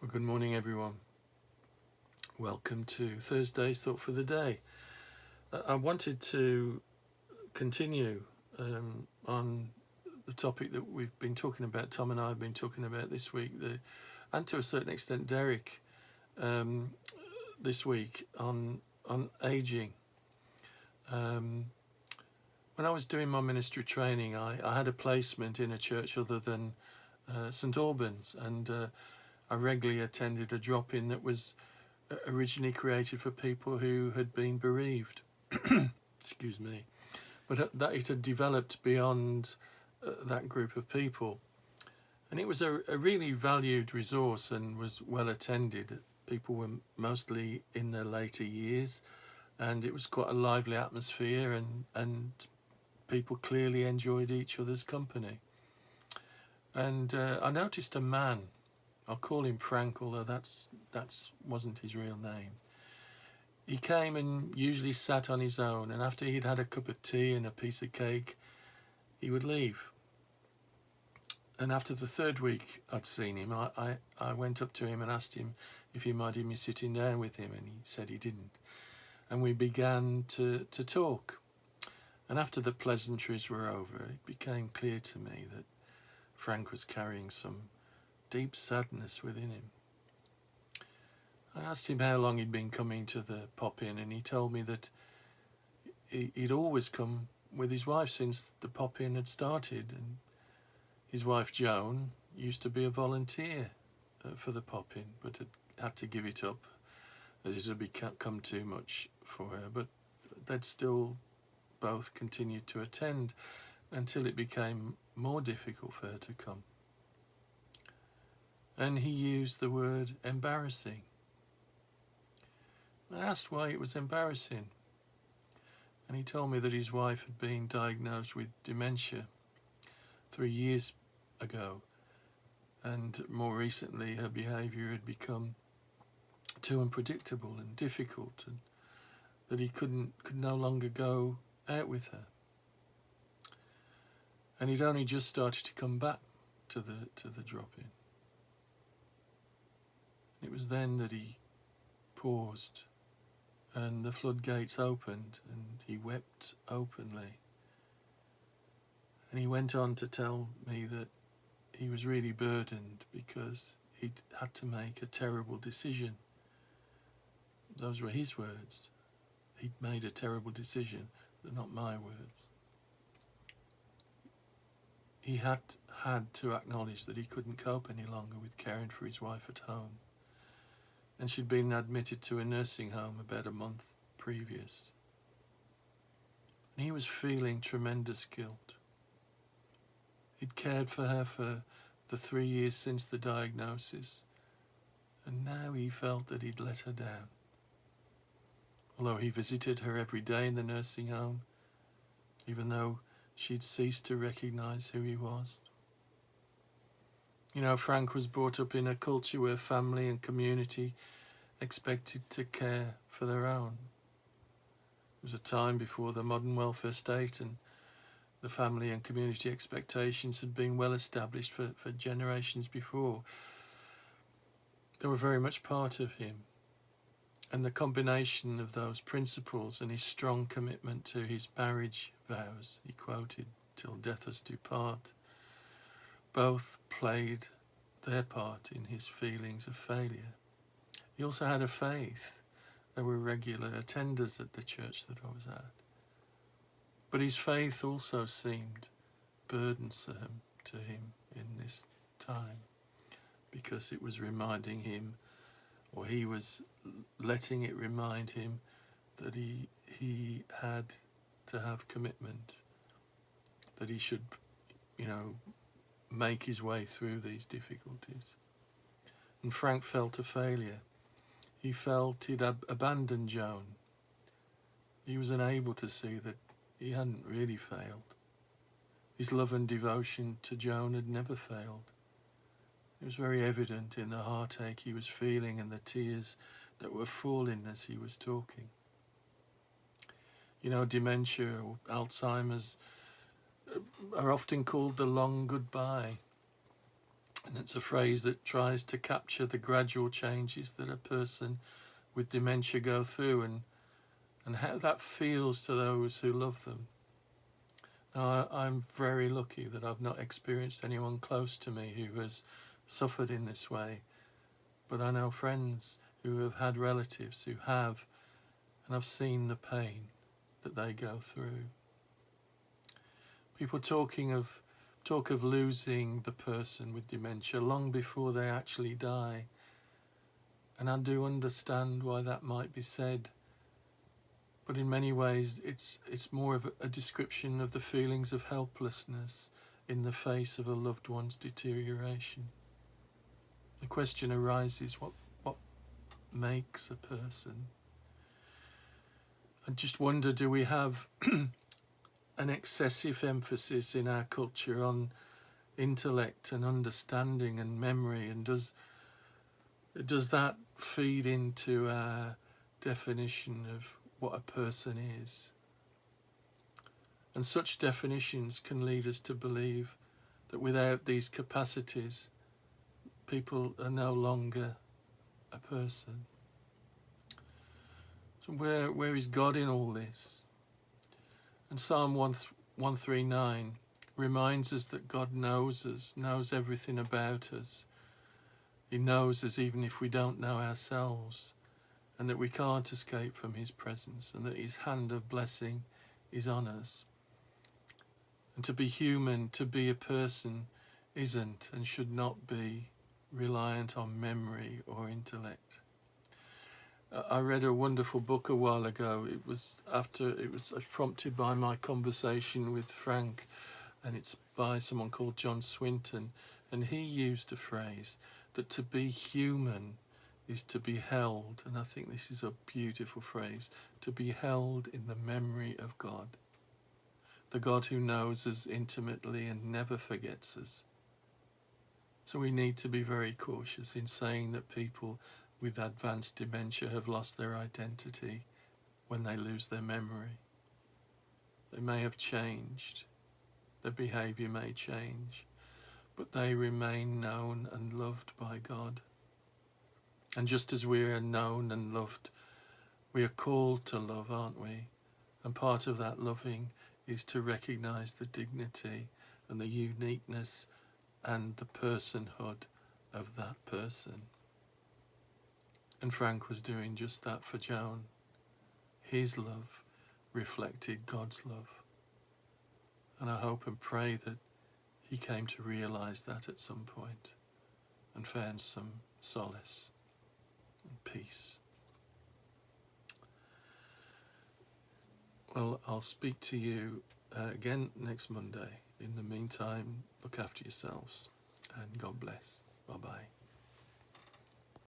Well, good morning, everyone. Welcome to Thursday's Thought for the Day. I wanted to continue on the topic that we've been talking about, Tom and I have been talking about this week, and to a certain extent Derek this week on ageing. When I was doing my ministry training, I had a placement in a church other than St Albans, and I regularly attended a drop-in that was originally created for people who had been bereaved. Excuse me. But that it had developed beyond that group of people. And it was a really valued resource and was well attended. People were mostly in their later years, and it was quite a lively atmosphere, and people clearly enjoyed each other's company. And I noticed a man. I'll call him Frank, although that's wasn't his real name. He came and usually sat on his own, and after he'd had a cup of tea and a piece of cake, he would leave. And after the third week I'd seen him, I went up to him and asked him if he minded me sitting down with him, and he said he didn't. And we began to talk. And after the pleasantries were over, it became clear to me that Frank was carrying some deep sadness within him. I asked him how long he'd been coming to the pop-in, and he told me that he'd always come with his wife since the pop-in had started, and his wife Joan used to be a volunteer for the pop-in, but had to give it up as it had become too much for her, but they'd still both continued to attend until it became more difficult for her to come. And he used the word embarrassing. I asked why it was embarrassing, and he told me that his wife had been diagnosed with dementia 3 years ago, and more recently her behaviour had become too unpredictable and difficult, and that he could no longer go out with her. And he'd only just started to come back to the drop-in. It was then that he paused and the floodgates opened, and he wept openly. And he went on to tell me that he was really burdened because he'd had to make a terrible decision. Those were his words. He'd made a terrible decision. They're not my words. He had to acknowledge that he couldn't cope any longer with caring for his wife at home, and she'd been admitted to a nursing home about a month previous. And he was feeling tremendous guilt. He'd cared for her for the 3 years since the diagnosis, and now he felt that he'd let her down. Although he visited her every day in the nursing home, even though she'd ceased to recognise who he was. You know, Frank was brought up in a culture where family and community expected to care for their own. It was a time before the modern welfare state, and the family and community expectations had been well established for generations before. They were very much part of him. And the combination of those principles and his strong commitment to his marriage vows, he quoted, "till death us do part," both played their part in his feelings of failure. He also had a faith. There were regular attenders at the church that I was at. But his faith also seemed burdensome to him in this time, because it was reminding him, or he was letting it remind him, that he had to have commitment, that he should, make his way through these difficulties. And Frank felt a failure. He felt he'd abandoned Joan. He was unable to see that he hadn't really failed. His love and devotion to Joan had never failed. It was very evident in the heartache he was feeling and the tears that were falling as he was talking. You know, dementia or Alzheimer's are often called the long goodbye. And it's a phrase that tries to capture the gradual changes that a person with dementia go through, and how that feels to those who love them. Now, I'm very lucky that I've not experienced anyone close to me who has suffered in this way, but I know friends who have had relatives who have, and I've seen the pain that they go through. People talk of losing the person with dementia long before they actually die, and I do understand why that might be said, but in many ways it's more of a description of the feelings of helplessness in the face of a loved one's deterioration. The question arises, what makes a person? I just wonder, do we have an excessive emphasis in our culture on intellect and understanding and memory, and does that feed into our definition of what a person is? And such definitions can lead us to believe that without these capacities, people are no longer a person. So where is God in all this? And Psalm 139 reminds us that God knows us, knows everything about us. He knows us even if we don't know ourselves, and that we can't escape from his presence, and that his hand of blessing is on us. And to be human, to be a person, isn't and should not be reliant on memory or intellect. I read a wonderful book a while ago. It was prompted by my conversation with Frank, and it's by someone called John Swinton, and he used a phrase that to be human is to be held, and I think this is a beautiful phrase, to be held in the memory of God, the God who knows us intimately and never forgets us. So we need to be very cautious in saying that people with advanced dementia have lost their identity when they lose their memory. They may have changed, their behaviour may change, but they remain known and loved by God. And just as we are known and loved, we are called to love, aren't we? And part of that loving is to recognise the dignity and the uniqueness and the personhood of that person. And Frank was doing just that for Joan. His love reflected God's love. And I hope and pray that he came to realise that at some point and found some solace and peace. Well, I'll speak to you again next Monday. In the meantime, look after yourselves and God bless. Bye-bye.